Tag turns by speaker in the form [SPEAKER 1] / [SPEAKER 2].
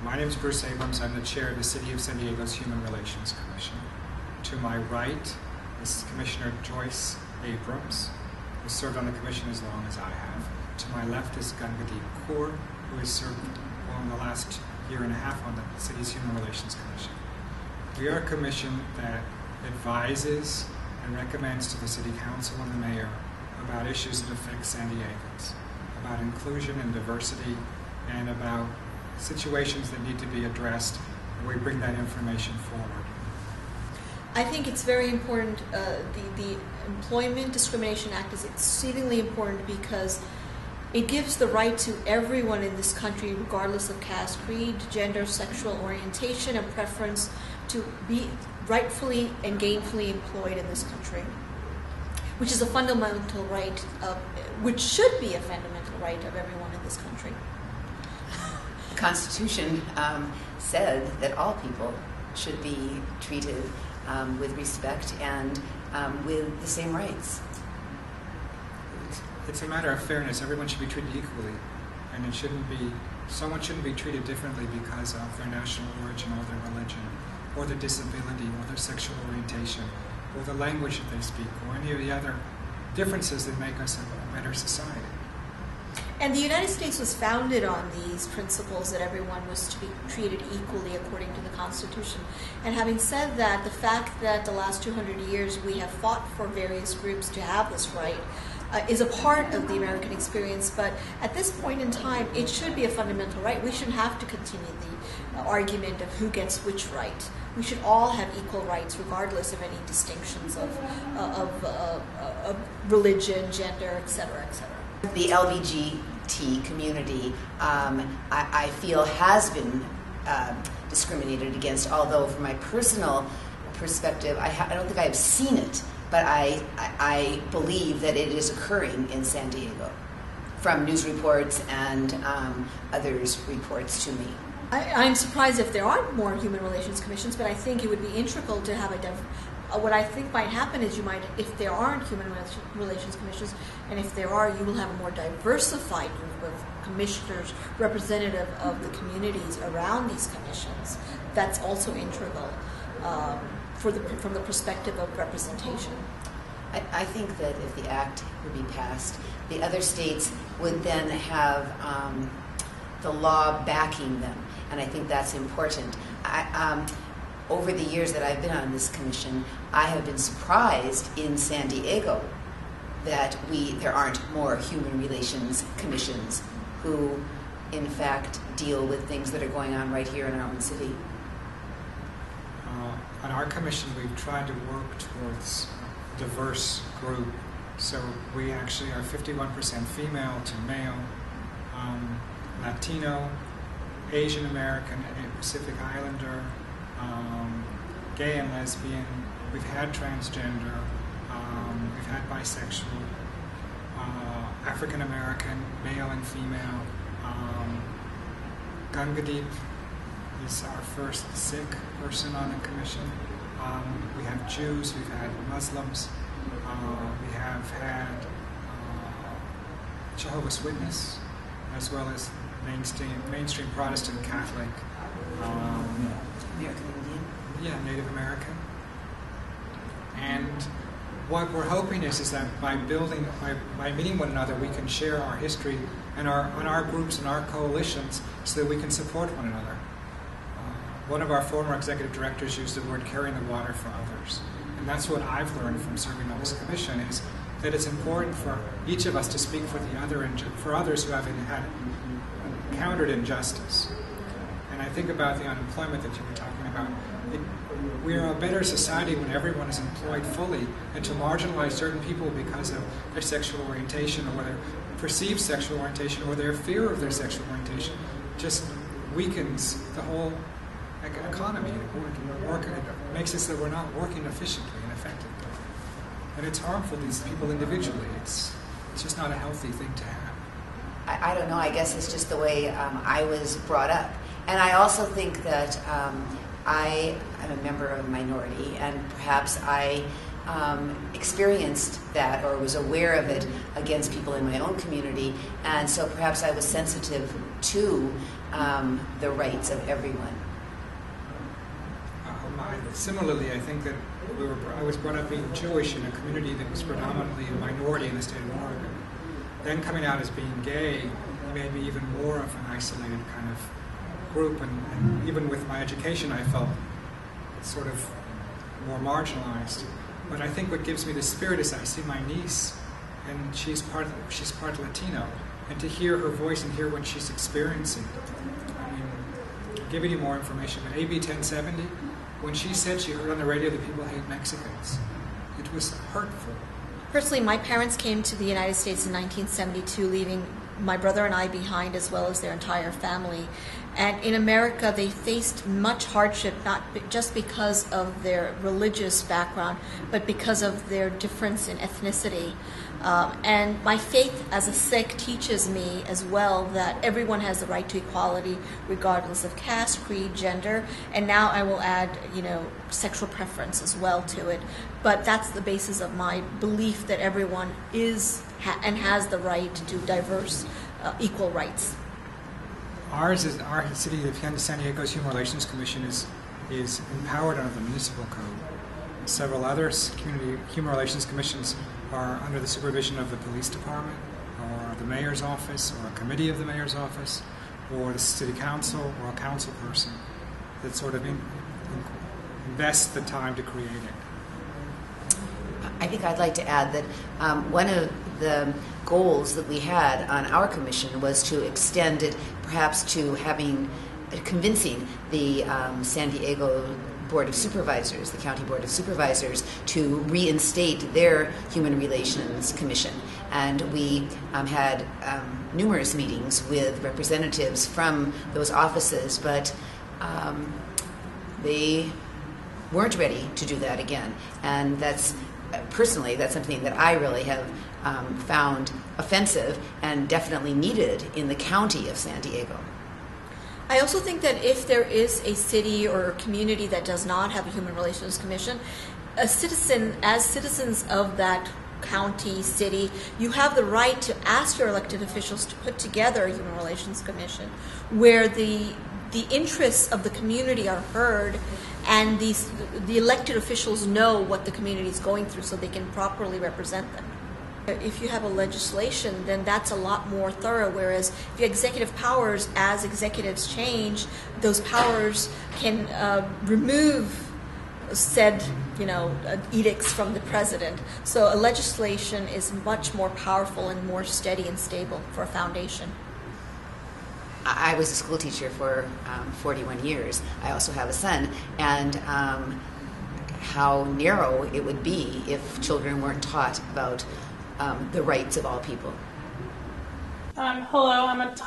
[SPEAKER 1] My name is Bruce Abrams. I'm the chair of the City of San Diego's Human Relations Commission. To my right is Commissioner Joyce Abrams, who served on the commission as long as I have. To my left is Gangadeep Kaur, who has served the last year and a half on the city's Human Relations Commission. We are a commission that advises and recommends to the City Council and the Mayor about issues that affect San Diegans, about inclusion and diversity, and about situations that need to be addressed, and we bring that information forward.
[SPEAKER 2] I think it's very important. The Employment Discrimination Act is exceedingly important because it gives the right to everyone in this country, regardless of caste, creed, gender, sexual orientation, and preference, to be rightfully and gainfully employed in this country, which is a fundamental right which should be a fundamental right of everyone in this country.
[SPEAKER 3] The Constitution said that all people should be treated with respect and with the same rights.
[SPEAKER 1] It's a matter of fairness. Everyone should be treated equally, and someone shouldn't be treated differently because of their national origin or their religion or their disability or their sexual orientation or the language that they speak or any of the other differences that make us a better society.
[SPEAKER 2] And the United States was founded on these principles that everyone was to be treated equally according to the Constitution. And having said that, the fact that the last 200 years we have fought for various groups to have this right is a part of the American experience, but at this point in time, it should be a fundamental right. We shouldn't have to continue the argument of who gets which right. We should all have equal rights, regardless of any distinctions of religion, gender, etc., etc.
[SPEAKER 3] The LGBT community, I feel, has been discriminated against, although from my personal perspective, I don't think I've seen it, but I believe that it is occurring in San Diego from news reports and others' reports to me.
[SPEAKER 2] I'm surprised if there aren't more human relations commissions, but I think it would be integral to have what I think might happen is if there aren't human relations commissions, and if there are, you will have a more diversified group of commissioners representative of the communities around these commissions. That's also integral from the perspective of representation.
[SPEAKER 3] I think that if the act would be passed, the other states would then have the law backing them, and I think that's important. Over the years that I've been on this commission, I have been surprised in San Diego that there aren't more human relations commissions who, in fact, deal with things that are going on right here in our own city.
[SPEAKER 1] On our commission, we've tried to work towards a diverse group. So we actually are 51% female to male, Latino, Asian American, Pacific Islander, gay and lesbian. We've had transgender. We've had bisexual, African American, male and female. Gangadeep is our first Sikh person on the commission. We have Jews, we've had Muslims, we have had Jehovah's Witness, as well as mainstream Protestant Catholic.
[SPEAKER 3] American Indian?
[SPEAKER 1] Yeah, Native American. And what we're hoping is that by meeting one another, we can share our history and our groups and our coalitions so that we can support one another. One of our former executive directors used the word carrying the water for others. And that's what I've learned from serving on this commission, is that it's important for each of us to speak for the other and for others who have encountered injustice. And I think about the unemployment that you were talking about. We're a better society when everyone is employed fully, and to marginalize certain people because of their sexual orientation or their perceived sexual orientation or their fear of their sexual orientation just weakens the whole economy. It makes it so that we're not working efficiently and effectively. And it's harmful to these people individually. It's just not a healthy thing to have.
[SPEAKER 3] I don't know, I guess it's just the way I was brought up. And I also think that I am a member of a minority, and perhaps I experienced that or was aware of it against people in my own community, and so perhaps I was sensitive to the rights of everyone.
[SPEAKER 1] Similarly, I think that I was brought up being Jewish in a community that was predominantly a minority in the state of Oregon. Then coming out as being gay made me even more of an isolated kind of group, and even with my education I felt sort of more marginalized. But I think what gives me the spirit is I see my niece, and she's part Latino, and to hear her voice and hear what she's experiencing. I mean, I'll give you more information, but AB 1070, when she said she heard on the radio that people hate Mexicans, it was hurtful.
[SPEAKER 2] Personally, my parents came to the United States in 1972, leaving my brother and I behind, as well as their entire family. And in America, they faced much hardship, not just because of their religious background, but because of their difference in ethnicity. And my faith as a Sikh teaches me as well that everyone has the right to equality, regardless of caste, creed, gender, and now I will add, sexual preference as well to it. But that's the basis of my belief that everyone is and has the right to diverse, equal rights.
[SPEAKER 1] Our city of San Diego's Human Relations Commission is empowered under the municipal code. Several other community human relations commissions are under the supervision of the police department, or the mayor's office, or a committee of the mayor's office, or the city council, or a council person that sort of invests the time to create it.
[SPEAKER 3] I think I'd like to add that one of the goals that we had on our commission was to extend it perhaps to convincing the San Diego Board of Supervisors, the County Board of Supervisors, to reinstate their Human Relations Commission. And we had numerous meetings with representatives from those offices, but they weren't ready to do that again. And that's something that I really have found offensive and definitely needed in the county of San Diego.
[SPEAKER 2] I also think that if there is a city or a community that does not have a Human Relations Commission, as citizens of that county, city, you have the right to ask your elected officials to put together a Human Relations Commission where the interests of the community are heard, and the elected officials know what the community is going through so they can properly represent them. If you have a legislation, then that's a lot more thorough, whereas if you have executive powers, as executives change, those powers can remove said edicts from the president. So a legislation is much more powerful and more steady and stable for a foundation.
[SPEAKER 3] I was a school teacher for 41 years. I also have a son, and how narrow it would be if children weren't taught about the rights of all people.
[SPEAKER 4] Hello, I'm autonomous.